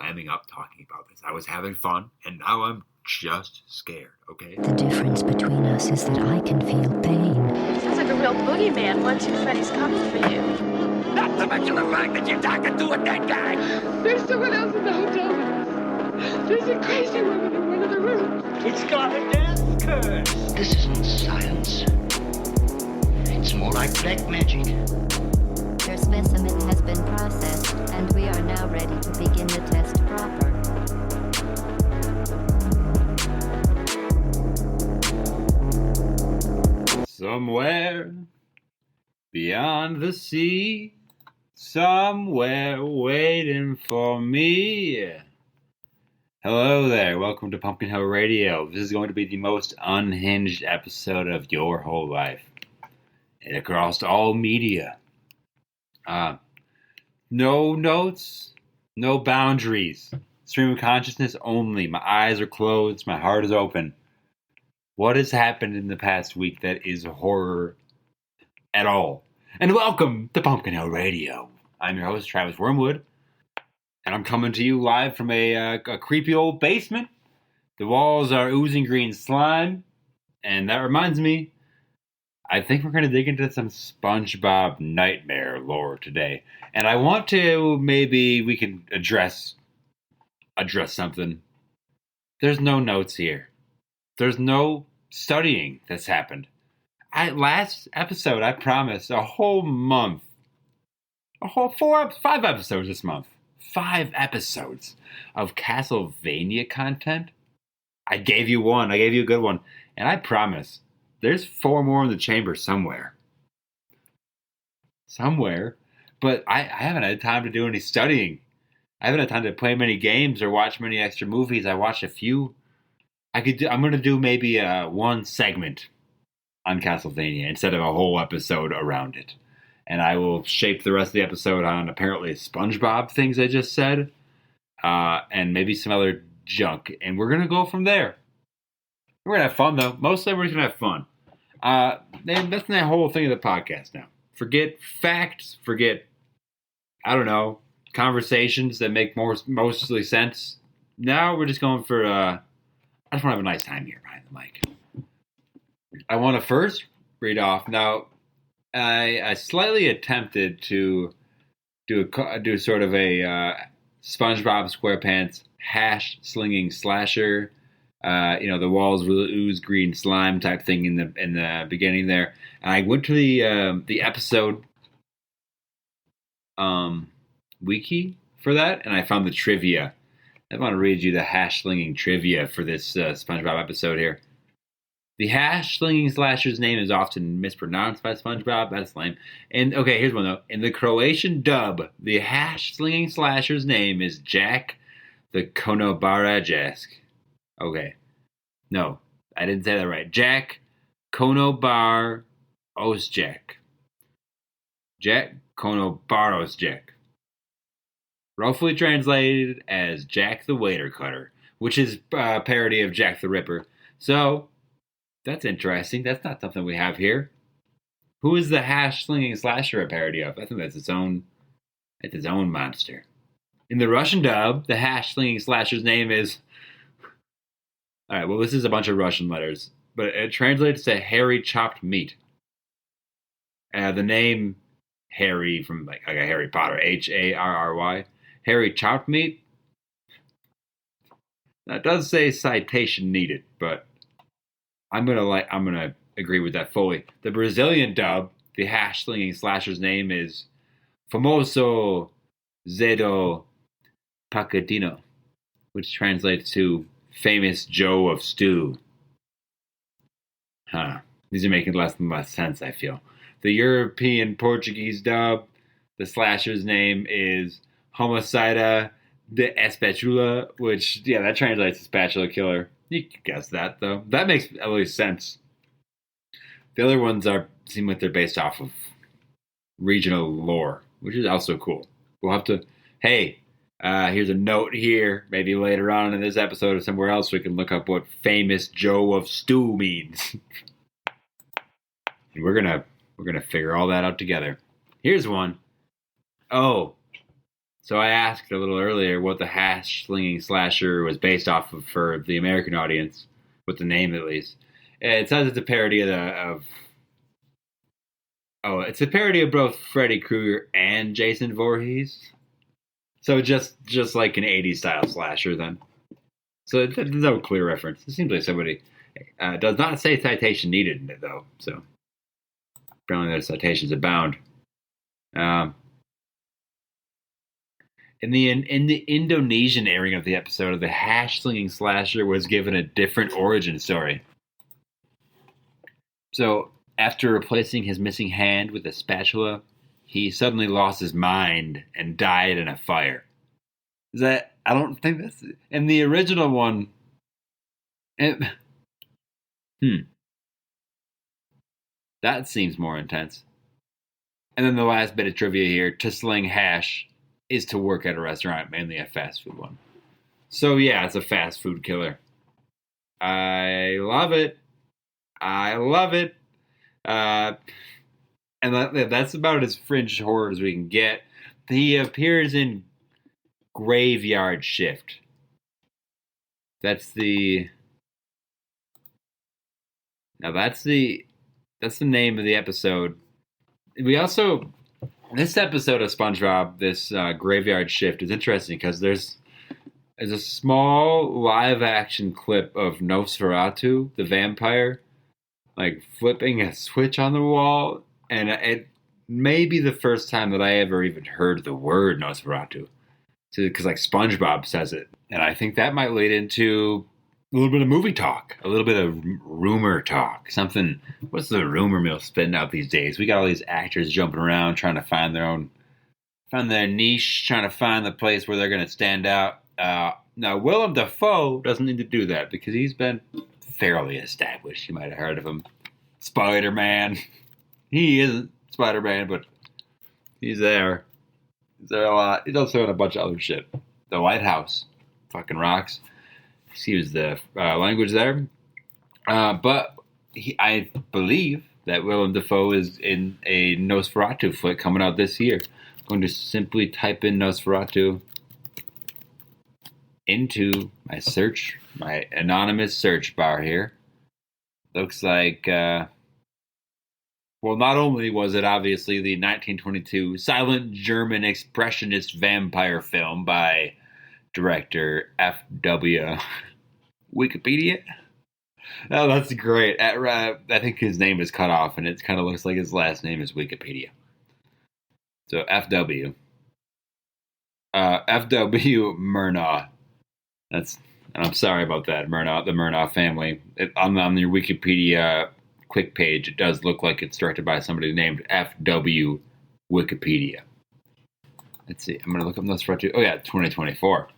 clamming up talking about this. I was having fun, and now I'm just scared, okay? The difference between us is that I can feel pain. Sounds like a real boogeyman once Freddy's coming for you. Not to mention the fact that you're talking to a dead guy. There's someone else in the hotel with us. There's a crazy woman in one of the rooms. It's got a death curse. This isn't science. It's more like black magic. Your specimen has been processed, and we are now ready to begin the test proper. Somewhere beyond the sea, somewhere waiting for me. Hello there, welcome to Pumpkin Hill Radio. This is going to be the most unhinged episode of your whole life. And across all media. No notes, no boundaries. Stream of consciousness only. My eyes are closed, my heart is open. What has happened in the past week that is horror at all? And welcome to Pumpkin Hill Radio. I'm your host, Travis Wyrmwood. And I'm coming to you live from a creepy old basement. The walls are oozing green slime. And that reminds me, I think we're going to dig into some SpongeBob nightmare lore today. And I want to, maybe we can address something. There's no notes here. There's no studying that's happened. Last episode, I promised a whole month. Five episodes this month. 5 episodes of Castlevania content. I gave you one. I gave you a good one. And I promise, there's 4 more in the chamber somewhere. But I haven't had time to do any studying. I haven't had time to play many games or watch many extra movies. I watched a few. I'm going to do maybe one segment on Castlevania instead of a whole episode around it. And I will shape the rest of the episode on apparently SpongeBob things I just said. And maybe some other junk. And we're going to go from there. We're going to have fun, though. Mostly we're just going to have fun. That's the whole thing of the podcast now. Forget facts. Forget, I don't know, conversations that make mostly sense. Now we're just going for, I just want to have a nice time here behind the mic. I want to first read off. Now, I slightly attempted to do sort of a SpongeBob SquarePants Hash Slinging Slasher. The walls will ooze green slime type thing in the beginning there. And I went to the episode wiki for that, and I found the trivia. I want to read you the Hash Slinging trivia for this SpongeBob episode here. The Hash Slinging Slasher's name is often mispronounced by SpongeBob. That's lame. And okay, here's one though. In the Croatian dub, the Hash Slinging Slasher's name is Jack the Konobarajek. Okay. No, I didn't say that right. Jack Konobar Osjek. Jack Konobarosjek. Roughly translated as Jack the Waiter Cutter, which is a parody of Jack the Ripper. So, that's interesting. That's not something we have here. Who is the Hash Slinging Slasher a parody of? I think that's its own monster. In the Russian dub, the Hash Slinging Slasher's name is... Alright, well, this is a bunch of Russian letters, but it translates to Hairy Chopped Meat. The name Harry from like a Harry Potter, Harry, Hairy Chopped Meat. That does say citation needed, but I'm gonna agree with that fully. The Brazilian dub, the Hash Slinging Slasher's name is Famoso Zedo Pacadinho, which translates to Famous Joe of Stew. These are making less and less sense, I feel. The European Portuguese dub, the slasher's name is Homicida de Espatula, which, yeah, that translates to spatula killer. You can guess that, though. That makes at least sense. The other ones seem like they're based off of regional lore, which is also cool. We'll have to, here's a note here. Maybe later on in this episode or somewhere else we can look up what Famous Joe of Stew means. And we're gonna figure all that out together. Here's one. Oh, So I asked a little earlier what the Hash Slinging Slasher was based off of for the American audience, with the name at least. It says it's a parody it's a parody of both Freddy Krueger and Jason Voorhees. So just like an 80s style slasher then. So there's no clear reference. It seems like somebody does not say citation needed in it though. So apparently there's citations abound. In the Indonesian airing of the episode, the Hash Slinging Slasher was given a different origin story. So, after replacing his missing hand with a spatula, he suddenly lost his mind and died in a fire. I don't think that's... In the original one... That seems more intense. And then the last bit of trivia here, to sling hash is to work at a restaurant, mainly a fast food one. So yeah, it's a fast food killer. I love it. And that's about as fringe horror as we can get. He appears in Graveyard Shift. That's the name of the episode. We also, this episode of SpongeBob, this Graveyard Shift, is interesting because there's a small live action clip of Nosferatu, the vampire, like flipping a switch on the wall, and it may be the first time that I ever even heard the word Nosferatu, because like SpongeBob says it, and I think that might lead into a little bit of movie talk, a little bit of rumor talk, something. What's the rumor mill spitting out these days? We got all these actors jumping around trying to find their niche, trying to find the place where they're going to stand out. Now, Willem Dafoe doesn't need to do that because he's been fairly established. You might have heard of him. Spider-Man. He isn't Spider-Man, but he's there. He's there a lot. He's also in a bunch of other shit. The Lighthouse. Fucking rocks. Excuse the language there. But I believe that Willem Dafoe is in a Nosferatu flick coming out this year. I'm going to simply type in Nosferatu into my anonymous search bar here. Looks like, not only was it obviously the 1922 silent German expressionist vampire film by director F.W. Wikipedia. Oh, that's great. I think his name is cut off, and it kind of looks like his last name is Wikipedia. So F.W. F.W. Murnau. And I'm sorry about that, Murnau, the Murnau family. On your Wikipedia quick page, it does look like it's directed by somebody named F.W. Wikipedia. Let's see. I'm going to look up Nosferatu. Oh, yeah, 2024.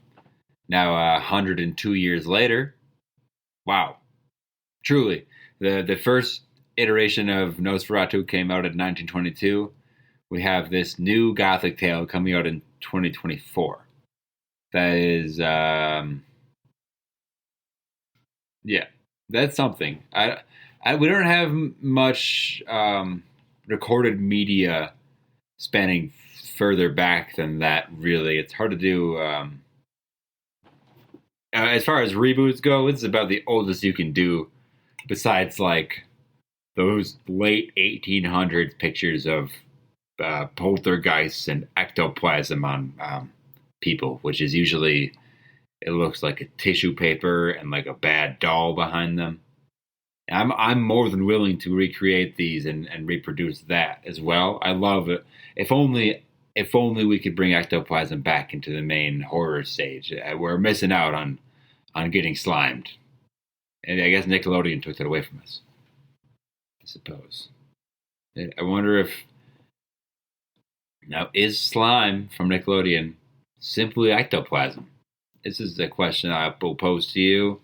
Now, 102 years later. Wow. Truly. The first iteration of Nosferatu came out in 1922. We have this new Gothic tale coming out in 2024. That is, that's something. We don't have much recorded media spanning further back than that, really. It's hard to do. As far as reboots go, it's about the oldest you can do, besides, like, those late 1800s pictures of poltergeists and ectoplasm on people, which is usually, it looks like a tissue paper and like a bad doll behind them. I'm more than willing to recreate these and reproduce that as well. I love it. If only we could bring ectoplasm back into the main horror stage. We're missing out on getting slimed. And I guess Nickelodeon took that away from us, I suppose. I wonder if... Now, is slime from Nickelodeon simply ectoplasm? This is the question I will pose to you.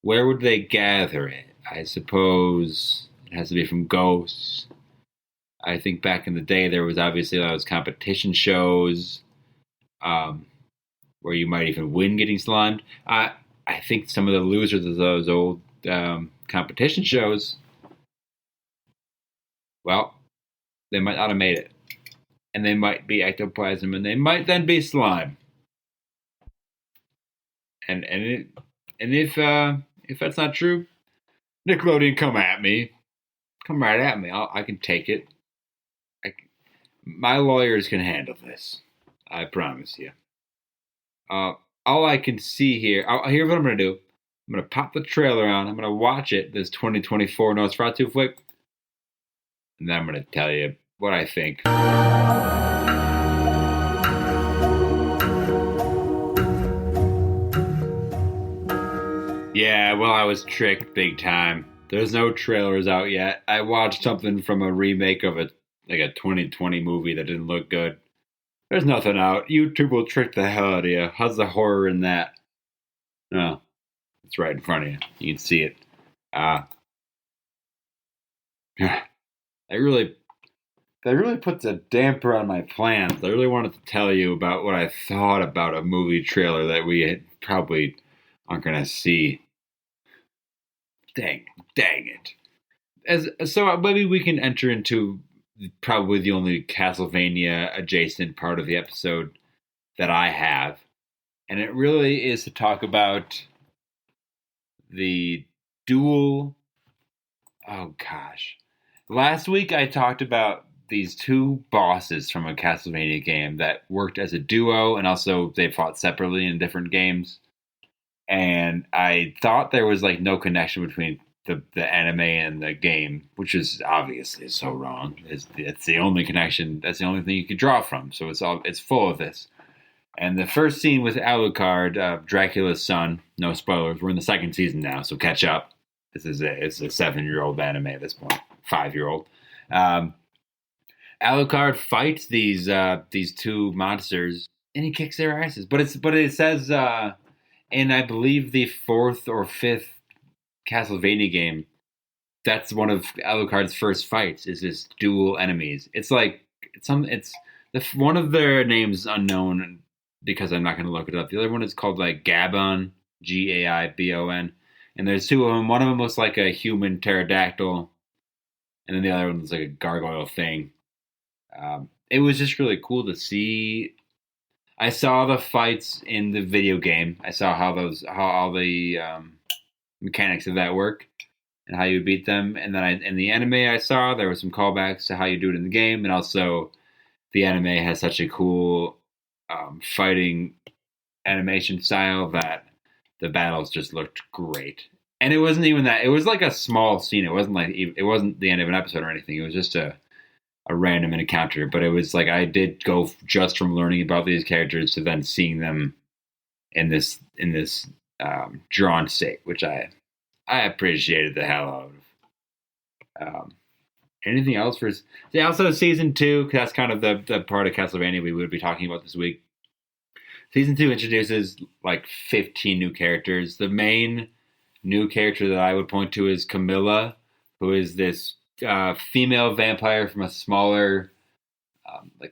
Where would they gather it? I suppose it has to be from ghosts. I think back in the day there was obviously those competition shows where you might even win getting slimed. I think some of the losers of those old competition shows, well, they might not have made it. and they might be ectoplasm, and they might then be slime. And if that's not true, Nickelodeon, come at me. Come right at me. I can take it. My lawyers can handle this. I promise you. All I can see here. Here's what I'm gonna do. I'm gonna pop the trailer on. I'm gonna watch it. This 2024 Nosferatu flick, and then I'm gonna tell you what I think. Yeah, well, I was tricked big time. There's no trailers out yet. I watched something from a remake of a 2020 movie that didn't look good. There's nothing out. YouTube will trick the hell out of you. How's the horror in that? No, it's right in front of you. You can see it. That really puts a damper on my plans. I really wanted to tell you about what I thought about a movie trailer that we probably aren't gonna see. Dang it. So maybe we can enter into probably the only Castlevania adjacent part of the episode that I have. And it really is to talk about the dual... Oh gosh. Last week I talked about these two bosses from a Castlevania game that worked as a duo, and also they fought separately in different games. And I thought there was no connection between the anime and the game, which is obviously so wrong. It's the only connection. That's the only thing you could draw from. So it's full of this. And the first scene with Alucard, Dracula's son. No spoilers. We're in the second season now, so catch up. It's a 7-year-old anime at this point, 5-year-old. Alucard fights these two monsters, and he kicks their asses. But it says in I believe the 4th or 5th Castlevania game, that's one of Alucard's first fights. Is this dual enemies? It's one of their names is unknown because I'm not going to look it up. The other one is called Gabon, Gaibon, and there's two of them. One of them looks like a human pterodactyl, and then the other one looks like a gargoyle thing. It was just really cool to see. I saw the fights in the video game. I saw how all the mechanics of that work and how you beat them. And then in the anime I saw, there were some callbacks to how you do it in the game. And also the anime has such a cool fighting animation style that the battles just looked great. And it wasn't even that. It was like a small scene. It wasn't the end of an episode or anything. It was just a random encounter. But it was I did go just from learning about these characters to then seeing them in this drawn state, which I appreciated the hell out of. Anything else for? Yeah, also season 2, because that's kind of the part of Castlevania we would be talking about this week. Season 2 introduces 15 new characters. The main new character that I would point to is Camilla, who is this female vampire from a smaller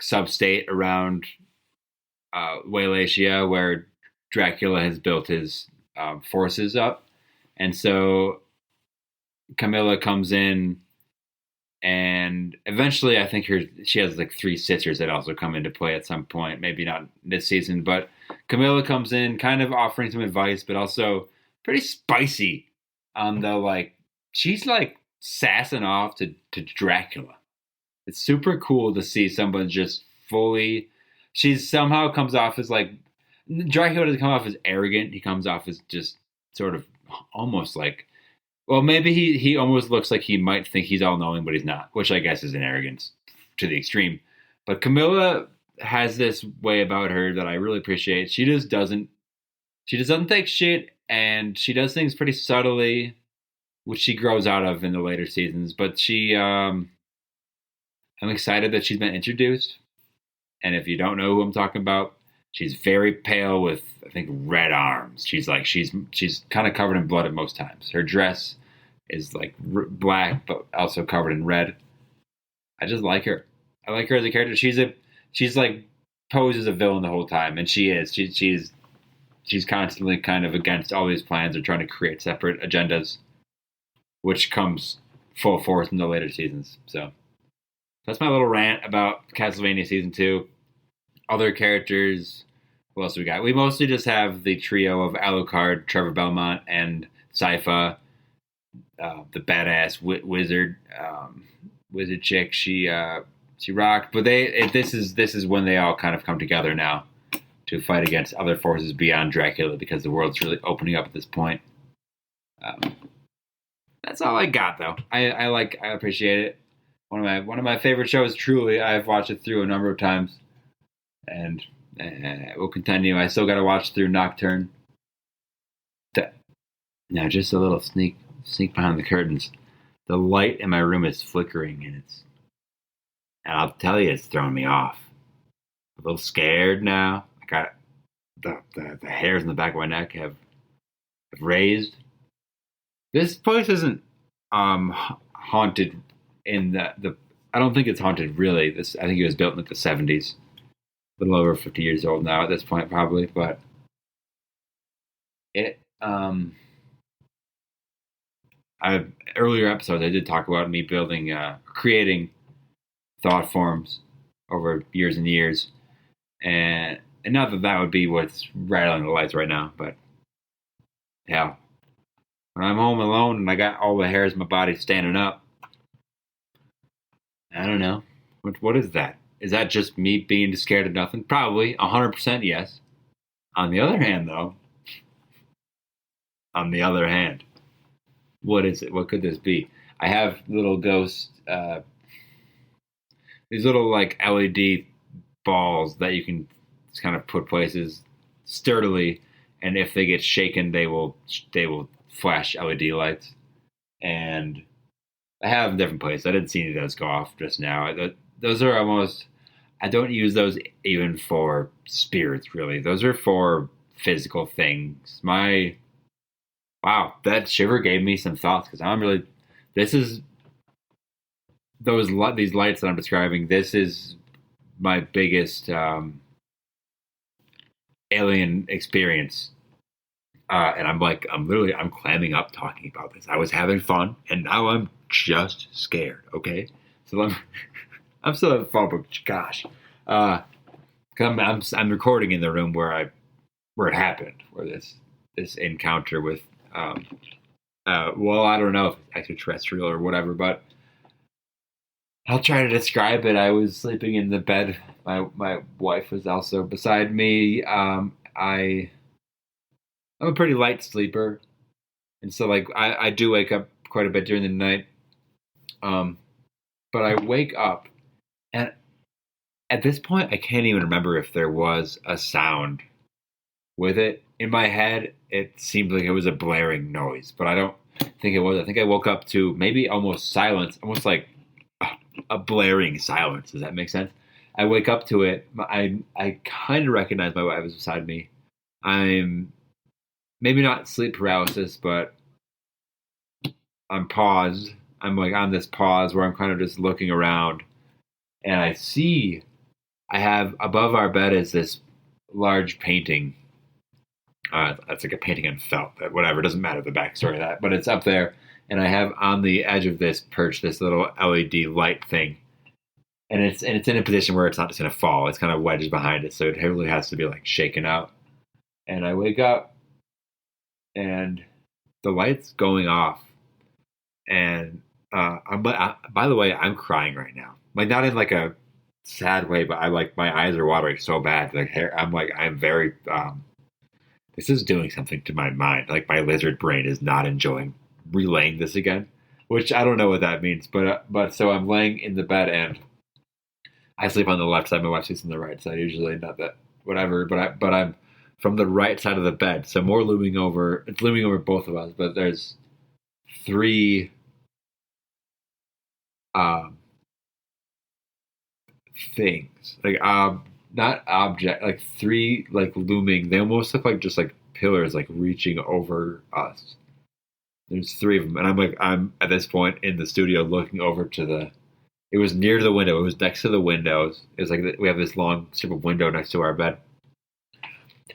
sub-state around Wallachia, where Dracula has built his forces up. And so Camilla comes in, and eventually I think she has 3 sisters that also come into play at some point, maybe not this season, but Camilla comes in kind of offering some advice, but also pretty spicy on the she's sassing off to Dracula. It's super cool to see someone just fully, she somehow comes off as Dracula doesn't come off as arrogant. He comes off as just sort of almost well, maybe he almost looks like he might think he's all-knowing, but he's not, which I guess is an arrogance to the extreme. But Camilla has this way about her that I really appreciate. She just doesn't take shit, and she does things pretty subtly, which she grows out of in the later seasons. But I'm excited that she's been introduced. And if you don't know who I'm talking about, she's very pale with, I think, red arms. She's kind of covered in blood at most times. Her dress is black, but also covered in red. I just like her. I like her as a character. She's posed as a villain the whole time, and she is. She's constantly kind of against all these plans or trying to create separate agendas, which comes full force in the later seasons. So that's my little rant about Castlevania Season 2. Other characters, what else we got? We mostly just have the trio of Alucard, Trevor Belmont, and Sypha, the badass wizard chick. She rocked, but this is when they all kind of come together now to fight against other forces beyond Dracula, because the world's really opening up at this point. That's all I got, though. I appreciate it. One of my favorite shows. Truly, I've watched it through a number of times, and we'll continue. I still got to watch through Nocturne. Now, just a little sneak behind the curtains. The light in my room is flickering, and I'll tell you, it's throwing me off. I'm a little scared now. I got the hairs in the back of my neck have raised. This place isn't haunted in the. I don't think it's haunted really. I think it was built in the 70s. A little over 50 years old now at this point, probably. But it. Earlier episodes I did talk about me creating thought forms over years and years, and not that would be what's rattling the lights right now, but yeah, when I'm home alone and I got all the hairs in my body standing up, I don't know, what is that? Is that just me being scared of nothing? Probably 100% yes. On the other hand, though, what is it? What could this be? I have little ghosts, these little like LED balls that you can just kind of put places sturdily, and if they get shaken, they will flash LED lights. And I have them in different places. I didn't see any of those go off just now. Those are almost. I don't use those even for spirits, really. Those are for physical things. Wow, that shiver gave me some thoughts, because I'm really. This is these lights that I'm describing. This is my biggest alien experience, and I'm clamming up talking about this. I was having fun, and now I'm just scared. Okay, so I'm still having fun, but gosh, I'm recording in the room where it happened, where this encounter with. Well, I don't know if it's extraterrestrial or whatever, but I'll try to describe it. I was sleeping in the bed. My wife was also beside me. I'm a pretty light sleeper, and so I do wake up quite a bit during the night. But I wake up, and at this point, I can't even remember if there was a sound with it. In my head, it seemed like it was a blaring noise, but I don't think it was. I think I woke up to maybe almost silence, almost like a blaring silence. Does that make sense? I wake up to it. I kind of recognize my wife is beside me. I'm maybe not sleep paralysis, but I'm paused. I'm like on this pause where I'm kind of just looking around, and I have above our bed is this large painting. That's like a painting on felt. Whatever, doesn't matter the backstory of that, but it's up there, and I have on the edge of this perch this little LED light thing, and it's in a position where it's not just gonna fall. It's kind of wedged behind it, so it really has to be like shaken out. And I wake up, and the light's going off, and by the way, I'm crying right now. Like, not in like a sad way, but my eyes are watering so bad. Like, I'm very. This is doing something to my mind. Like, my lizard brain is not enjoying relaying this again, which I don't know what that means. But so I'm laying in the bed, and I sleep on the left side. My wife sleeps on the right side. Usually, not that whatever. But I'm from the right side of the bed, so more looming over. It's looming over both of us. But there's three things, like not object, like three like looming. They almost look like just like pillars, like reaching over us. There's three of them, and I'm at this point in the studio looking over to it was near the window. It was next to the windows. It was like we have this long strip of window next to our bed,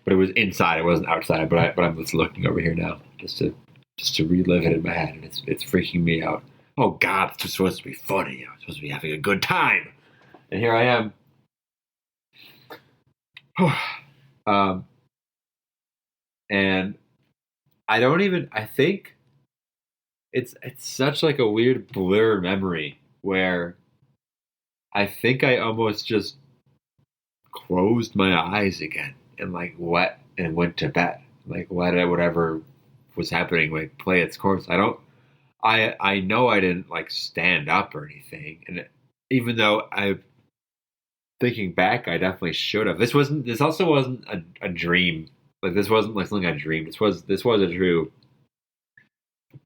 but it was inside. It wasn't outside. But I'm just looking over here now, just to relive it in my head, and it's freaking me out. oh God, it's just supposed to be funny. I'm supposed to be having a good time. And here I am. And I think it's such like a weird blur memory where I think I almost just closed my eyes again and like went to bed. Like let whatever was happening like play its course. I know I didn't like stand up or anything. And even though thinking back, I definitely should have. This also wasn't a dream. Like this wasn't like something I dreamed. This was a true.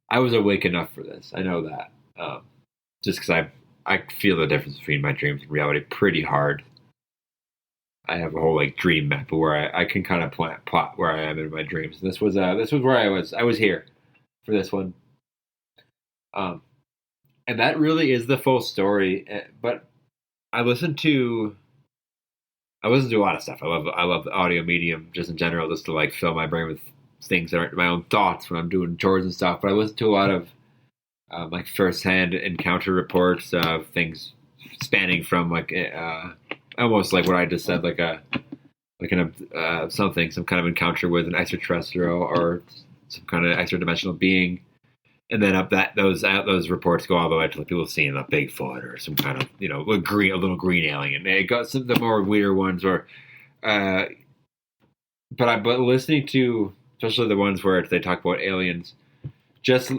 I was awake enough for this. I know that. Just because I feel the difference between my dreams and reality pretty hard. I have a whole like dream map where I can kind of plot where I am in my dreams. And this was where I was. I was here for this one. And that really is the full story. But I listened to a lot of stuff. I love the audio medium just in general, just to like fill my brain with things that aren't my own thoughts when I'm doing chores and stuff. But I listen to a lot of like firsthand encounter reports of things spanning from like almost like what I just said, some kind of encounter with an extraterrestrial or some kind of extra dimensional being. And then those reports go all the way to like people seeing a Bigfoot or some kind of a little green alien. It got some of the more weird ones, but listening to especially the ones where they talk about aliens, just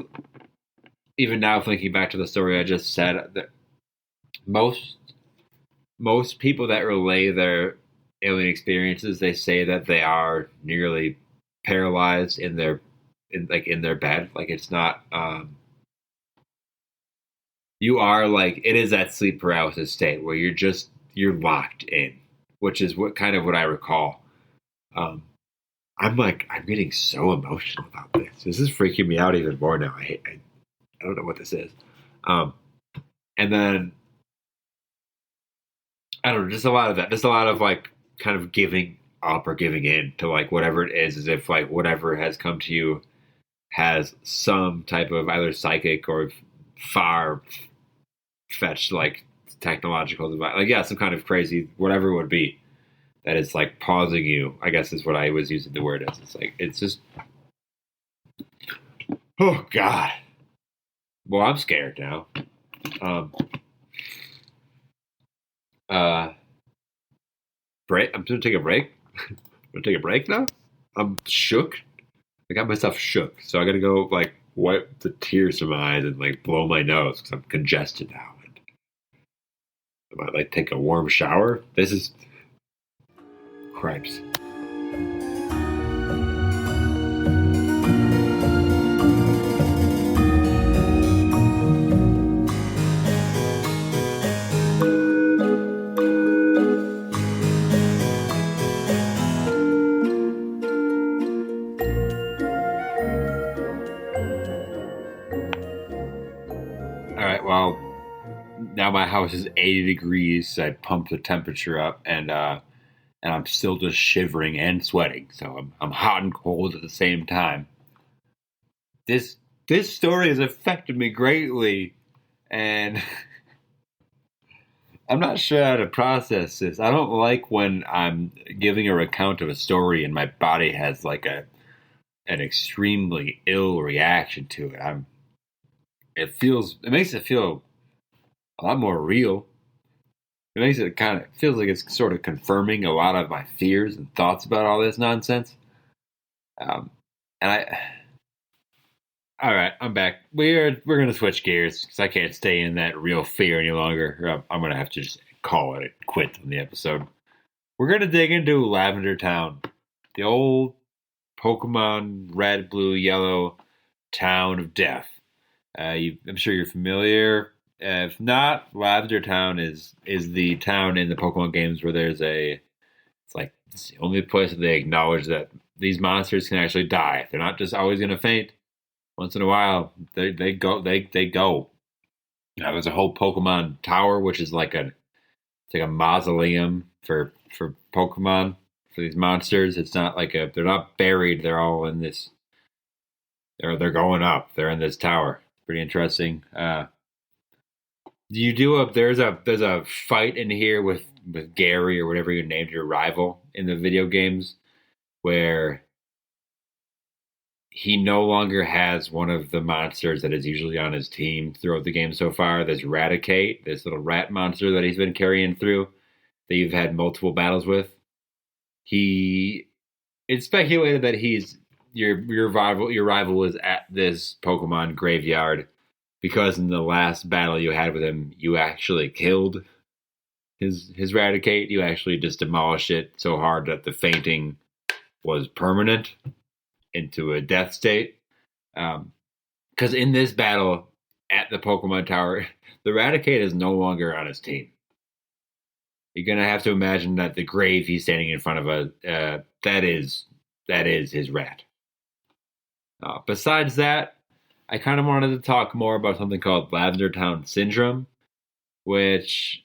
even now thinking back to the story I just said, that most people that relay their alien experiences, they say that they are nearly paralyzed in their bed. Like it's not you are like, it is that sleep paralysis state where you're locked in, which is what I recall. I'm getting so emotional about this. This is freaking me out even more now. I don't know what this is. And then I don't know, just a lot of that. Just a lot of like kind of giving up or giving in to like whatever it is, as if like whatever has come to you has some type of either psychic or far-fetched like technological device. Like yeah, some kind of crazy whatever it would be that is like pausing you, I guess is what I was using the word as. It's like it's just oh God. Well, I'm scared now. Break. I'm gonna take a break. I'm gonna take a break now. I'm shook. I got myself shook, so I gotta go like wipe the tears from my eyes and like blow my nose because I'm congested now. And I might like take a warm shower. This is cripes. Well, now my house is 80 degrees. So I pumped the temperature up, and I'm still just shivering and sweating. So I'm hot and cold at the same time. This story has affected me greatly, and I'm not sure how to process this. I don't like when I'm giving a recount of a story and my body has like an extremely ill reaction to it. It makes it feel a lot more real. It makes it feels like it's sort of confirming a lot of my fears and thoughts about all this nonsense. All right, I'm back. We're gonna switch gears because I can't stay in that real fear any longer. I'm gonna have to just call it quit on the episode. We're gonna dig into Lavender Town, the old Pokemon Red, Blue, Yellow town of death. I'm sure you're familiar. If not, Lavender Town is the town in the Pokemon games where it's the only place that they acknowledge that these monsters can actually die. They're not just always going to faint. Once in a while, they go. Now, there's a whole Pokemon tower, which is like a mausoleum for Pokemon, for these monsters. It's not like they're not buried. They're all in this. They're going up. They're in this tower. Pretty interesting. You do there's a fight in here with Gary or whatever you named your rival in the video games where he no longer has one of the monsters that is usually on his team throughout the game so far. There's Eradicate, this little rat monster that he's been carrying through that you've had multiple battles with. It's speculated that your rival was at this Pokemon graveyard because in the last battle you had with him, you actually killed his Eradicate. You actually just demolished it so hard that the fainting was permanent into a death state. Because in this battle at the Pokemon Tower, the Eradicate is no longer on his team. You're gonna have to imagine that the grave he's standing in front of that is his rat. Besides that, I kind of wanted to talk more about something called Lavender Town Syndrome, which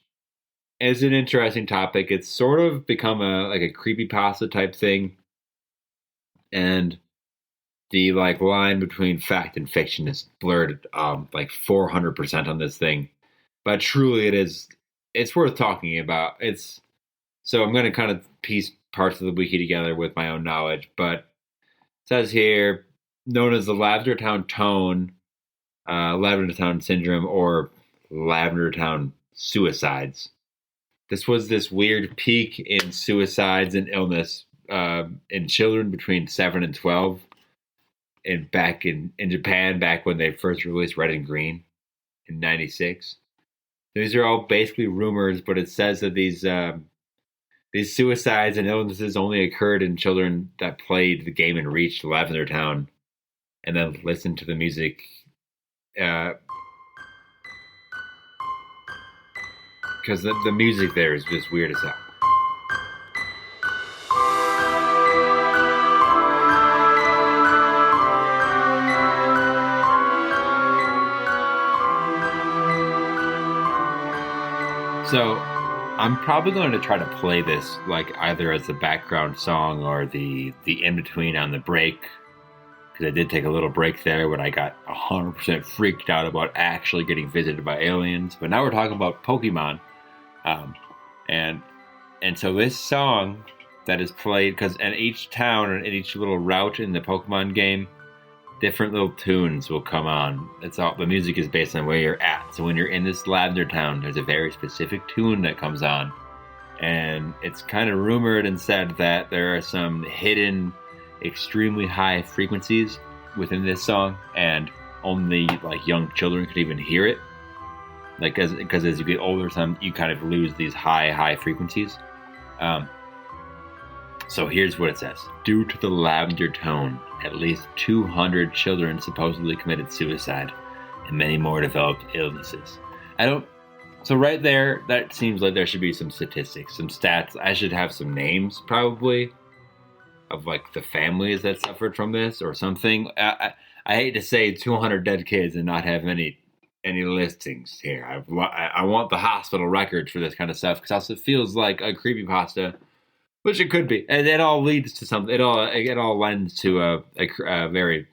is an interesting topic. It's sort of become a creepypasta type thing, and the line between fact and fiction is blurred 400% on this thing. But truly, it's worth talking about. So I'm going to kind of piece parts of the wiki together with my own knowledge. But it says here, known as the Lavender Town Lavender Town Syndrome, or Lavender Town Suicides. This was this weird peak in suicides and illness in children between 7 and 12. And back in Japan, back when they first released Red and Green in '96. These are all basically rumors, but it says that these suicides and illnesses only occurred in children that played the game and reached Lavender Town and then listened to the music. Because the music there is just weird as hell. So I'm probably going to try to play this either as the background song or the in-between on the break, because I did take a little break there when I got 100% freaked out about actually getting visited by aliens. But now we're talking about Pokemon. And so this song that is played, because in each town and in each little route in the Pokemon game, different little tunes will come on. The music is based on where you're at. So when you're in this Lavender Town, there's a very specific tune that comes on. And it's kind of rumored and said that there are some hidden, extremely high frequencies within this song, and only young children could even hear it. Because as you get older, you kind of lose these high frequencies. So here's what it says. Due to the Lavender Town, at least 200 children supposedly committed suicide, and many more developed illnesses. So right there, that seems like there should be some statistics, some stats. I should have some names, probably, of the families that suffered from this or something. I hate to say 200 dead kids and not have any listings here. I want the hospital records for this kind of stuff, because it feels like a creepypasta, which it could be, and it all leads to something. It all lends to a very.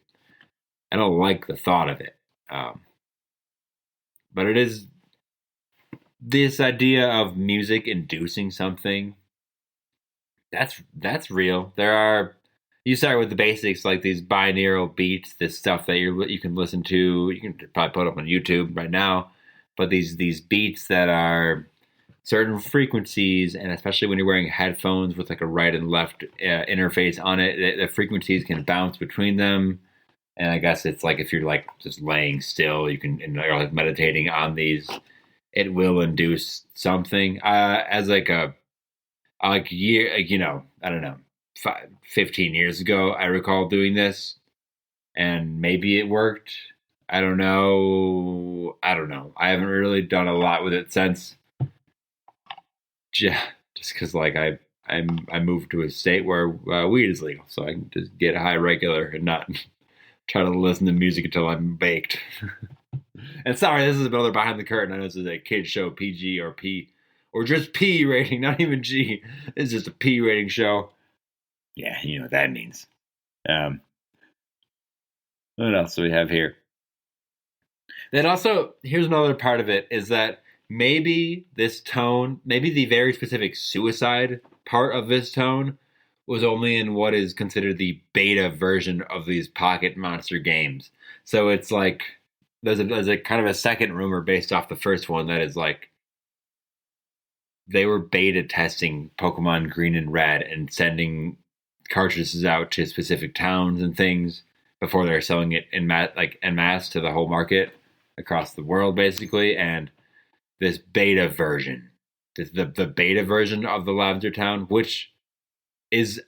I don't like the thought of it, but it is this idea of music inducing something. That's real. You start with the basics, like these binaural beats, this stuff that you can listen to. You can probably put up on YouTube right now, but these beats that are certain frequencies, and especially when you're wearing headphones with a right and left interface on it, the frequencies can bounce between them. And I guess it's if you're just laying still, you can, and you're meditating on these, it will induce something. As I don't know, 15 years ago, I recall doing this, and maybe it worked. I don't know. I haven't really done a lot with it since. Just because I moved to a state where weed is legal, so I can just get high regular and not try to listen to music until I'm baked. And sorry, this is another behind the curtain. I know this is a kid show, PG or P, or just P rating, not even G. It's just a P rating show. Yeah, you know what that means. What else do we have here? Then also, here's another part of it, is that maybe this tone, maybe the very specific suicide part of this tone was only in what is considered the beta version of these Pocket Monster games. So it's like, there's a kind of a second rumor based off the first one that is like, they were beta testing Pokemon Green and Red and sending cartridges out to specific towns and things before they're selling it en masse to the whole market across the world, basically. And this beta version, the beta version of the Lavender Town, which is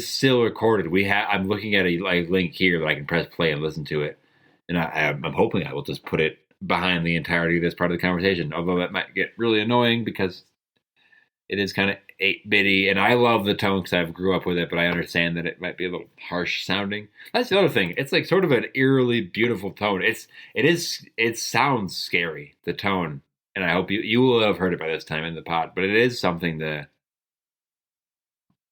still recorded. I'm looking at a link here that I can press play and listen to it, and I'm hoping I will just put it behind the entirety of this part of the conversation. Although that might get really annoying because it is kind of 8-bitty, and I love the tone because I grew up with it, but I understand that it might be a little harsh sounding. That's the other thing. It's like sort of an eerily beautiful tone. It sounds scary, the tone, and I hope you will have heard it by this time in the pod. But it is something that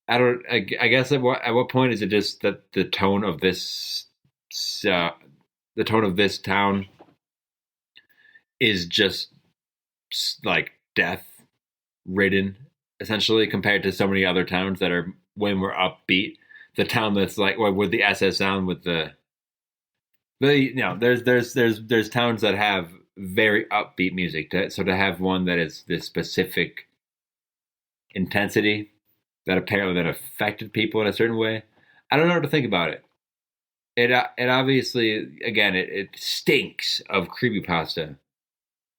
I guess at what point is it just that the tone of this town is just like death ridden, essentially, compared to so many other towns that are way more upbeat. The town that's like, well, with the SS sound, with there's towns that have very upbeat music. So to have one that is this specific intensity that apparently then affected people in a certain way, I don't know what to think about it. It obviously, again, it stinks of creepypasta,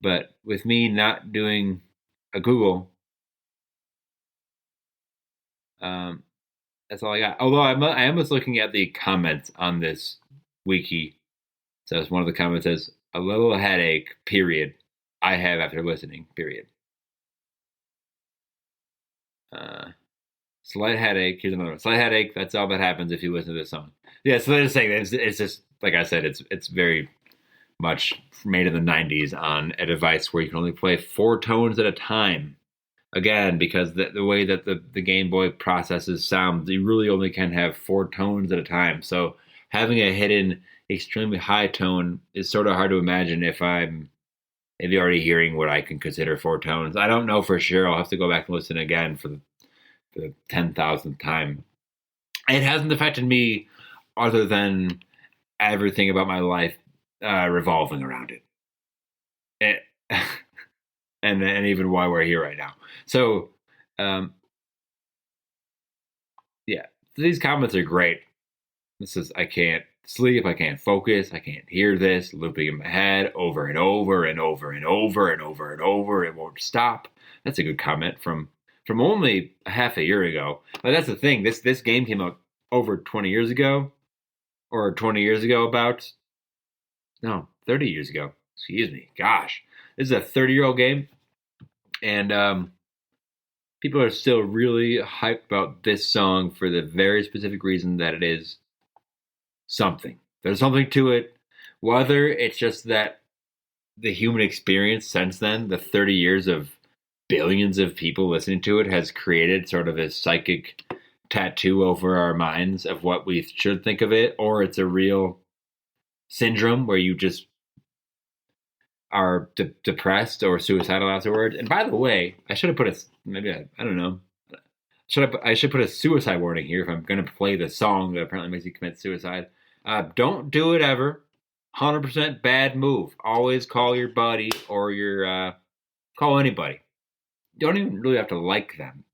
but with me not doing a Google, that's all I got. Although I am just looking at the comments on this wiki. So one of the comments says, "A little headache, period. I have after listening, period." Slight headache. Here's another one. Slight headache. That's all that happens if you listen to this song. Yeah, so they're just saying it's just, like I said, it's very much made in the 90s on a device where you can only play 4 tones at a time. Again, because the way that the Game Boy processes sound, you really only can have 4 tones at a time. So having a hidden, extremely high tone is sort of hard to imagine if I'm maybe already hearing what I can consider 4 tones. I don't know for sure. I'll have to go back and listen again for the 10,000th time. It hasn't affected me other than everything about my life revolving around it. And even why we're here right now. So, these comments are great. I can't sleep, I can't focus, I can't hear this looping in my head over and over and over and over and over and over. It won't stop. That's a good comment from only a half a year ago. But that's the thing. This game came out over 20 years ago, or 20 years ago 30 years ago. Excuse me. Gosh, this is a 30-year-old game, and people are still really hyped about this song for the very specific reason that it is something. There's something to it. Whether it's just that the human experience since then, the 30 years of billions of people listening to it, has created sort of a psychic tattoo over our minds of what we should think of it, or it's a real syndrome where you just are depressed or suicidal afterwards. And by the way, I should have put I don't know. I should put a suicide warning here if I'm going to play the song that apparently makes you commit suicide. Don't do it ever. 100% bad move. Always call your buddy or call anybody. Don't even really have to like them.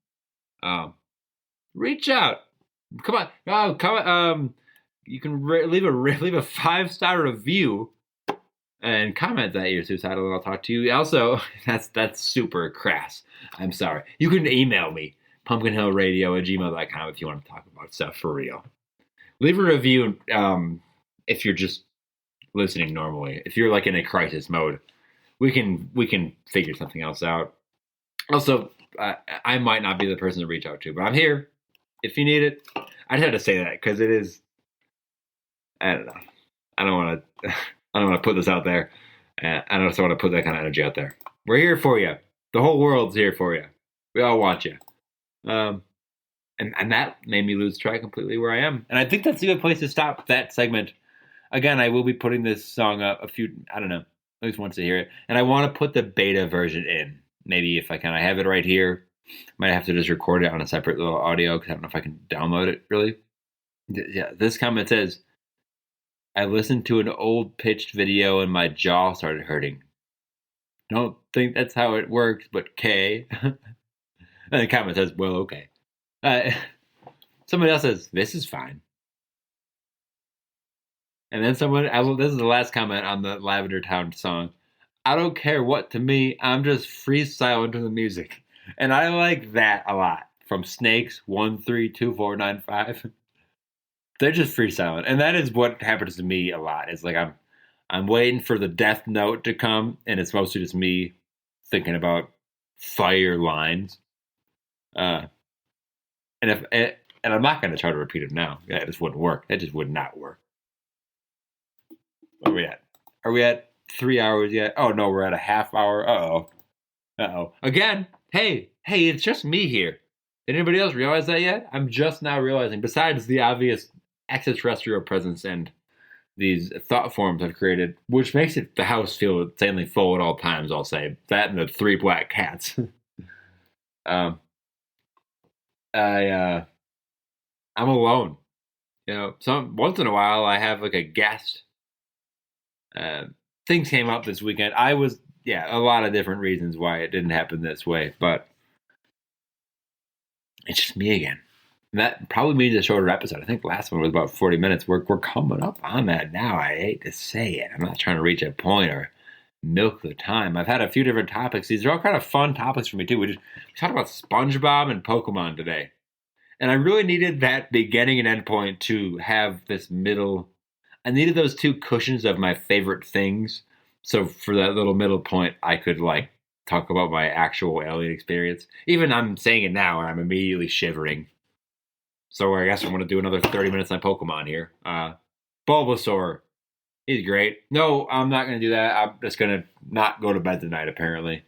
Reach out. Come on. Oh, come on. You can leave a 5-star review and comment that you're suicidal, and I'll talk to you. Also, that's super crass. I'm sorry. You can email me, pumpkinhillradio@gmail.com, if you want to talk about stuff for real. Leave a review if you're just listening normally. If you're like in a crisis mode, we can figure something else out. Also, I might not be the person to reach out to, but I'm here if you need it. I just had to say that because it is. I don't know. I don't want to put this out there. I don't want to put that kind of energy out there. We're here for you. The whole world's here for you. We all want you. And that made me lose track completely where I am. And I think that's a good place to stop that segment. Again, I will be putting this song up a At least wants to hear it. And I want to put the beta version in. Maybe if I can. I have it right here. Might have to just record it on a separate little audio because I don't know if I can download it, really. Yeah, this comment says, I listened to an old pitched video and my jaw started hurting. Don't think that's how it works, but K. And the comment says, well, okay. Somebody else says, this is fine. And then this is the last comment on the Lavender Town song. I don't care what to me, I'm just freestyling to the music. And I like that a lot. From Snakes 132495. They're just freestyling. And that is what happens to me a lot. It's like I'm waiting for the death note to come, and it's mostly just me thinking about fire lines. And I'm not going to try to repeat it now. It just wouldn't work. It just would not work. Where are we at? Are we at 3 hours yet? Oh, no, we're at a half hour. Uh-oh. Again, hey, it's just me here. Did anybody else realize that yet? I'm just now realizing, besides the obvious extraterrestrial presence and these thought forms I've created, which makes the house feel insanely full at all times, I'll say. That and the 3 black cats. I'm alone. Once in a while I have like a guest. Things came up this weekend. A lot of different reasons why it didn't happen this way, but it's just me again. And that probably means a shorter episode. I think the last one was about 40 minutes. We're coming up on that now. I hate to say it. I'm not trying to reach a point or milk the time. I've had a few different topics. These are all kind of fun topics for me too. We talked about SpongeBob and Pokemon today. And I really needed that beginning and end point to have this middle. I needed those 2 cushions of my favorite things. So for that little middle point, I could talk about my actual alien experience. Even I'm saying it now and I'm immediately shivering. So I guess I'm going to do another 30 minutes on Pokemon here. Bulbasaur. He's great. No, I'm not going to do that. I'm just going to not go to bed tonight, apparently.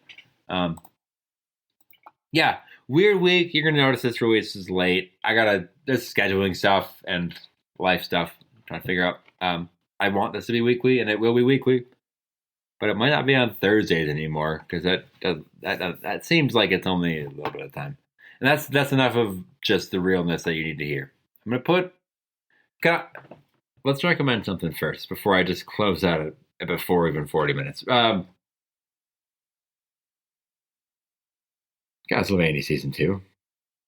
Yeah, weird week. You're going to notice this release is late. There's scheduling stuff and life stuff I'm trying to figure out. I want this to be weekly, and it will be weekly. But it might not be on Thursdays anymore, because that seems like it's only a little bit of time. And that's enough of just the realness that you need to hear. I'm going to let's recommend something first before I just close out at before even 40 minutes. Castlevania Season 2.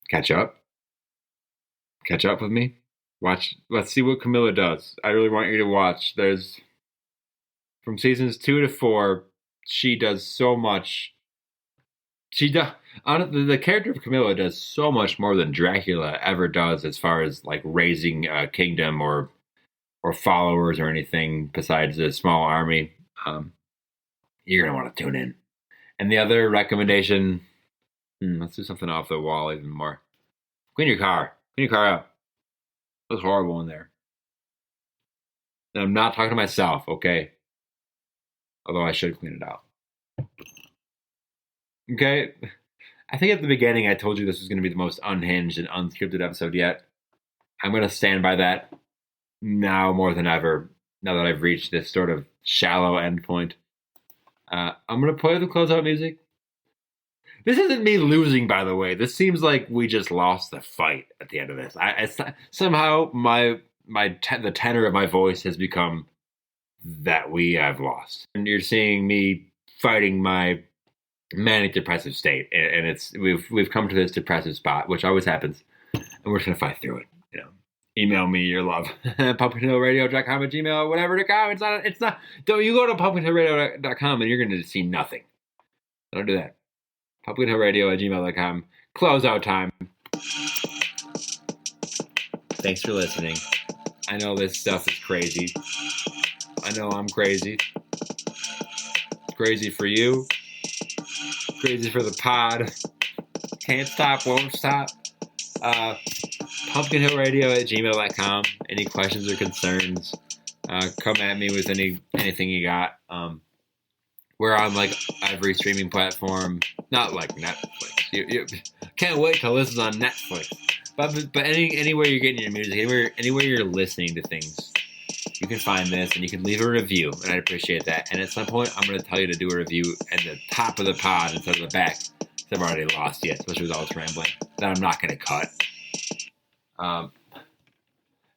Catch up with me. Let's see what Camilla does. I really want you to watch. From seasons 2 to 4, she does so much. The character of Camilla does so much more than Dracula ever does, as far as raising a kingdom or followers or anything besides a small army. You're gonna want to tune in. And the other recommendation, let's do something off the wall even more. Clean your car out. It was horrible in there. And I'm not talking to myself, okay? Although I should clean it out. Okay? I think at the beginning I told you this was going to be the most unhinged and unscripted episode yet. I'm going to stand by that now more than ever, now that I've reached this sort of shallow end point. I'm going to play the closeout music. This isn't me losing, by the way. This seems like we just lost the fight at the end of this. Somehow the tenor of my voice has become that we have lost. And you're seeing me fighting my manic depressive state, and we've come to this depressive spot, which always happens, and we're just gonna fight through it. Email me your love. pumpkinhillradio.com at gmail, whatever.com. It's not. Don't you go to pumpkinhillradio.com and you're gonna see nothing. Don't do that. pumpkinhillradio at gmail.com. Closeout time. Thanks for listening. I know this stuff is crazy. I know I'm crazy. Crazy for you. Crazy for the pod. Can't stop, won't stop. pumpkinhillradio at gmail.com. Any questions or concerns, come at me with anything you got. We're on every streaming platform, not like Netflix. You can't wait to listen on Netflix. But anywhere you're getting your music, anywhere you're listening to things, you can find this and you can leave a review, and I'd appreciate that. And at some point, I'm going to tell you to do a review at the top of the pod instead of the back. I've already lost you, especially with all this rambling. That I'm not going to cut.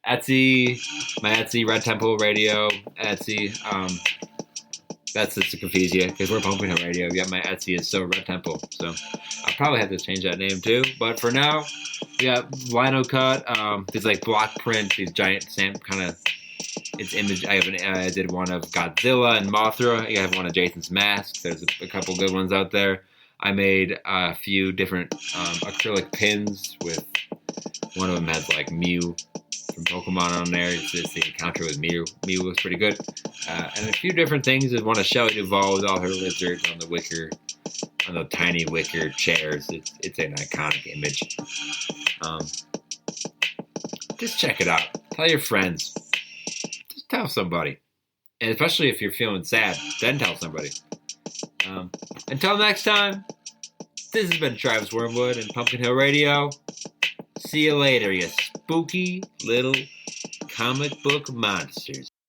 Etsy, my Etsy, Red Temple Radio, Etsy. That's just to confuse you, because we're Pumpkin Hill Radio. Yeah, my Etsy is so Red Temple. So I'll probably have to change that name too. But for now, we got Lino Cut. These like block print, these giant stamp kind of. It's image. I did one of Godzilla and Mothra. I have one of Jason's masks. There's a couple good ones out there. I made a few different acrylic pins with one of them has like Mew from Pokemon on there. It's the encounter with Mew. Mew looks pretty good. And a few different things. There's one of Shelley Duvall with all her lizards on the tiny wicker chairs. It's an iconic image. Just check it out. Tell your friends. Just tell somebody. And especially if you're feeling sad, then tell somebody. Until next time, this has been Travis Wyrmwood and Pumpkin Hill Radio. See you later, you spooky little comic book monsters.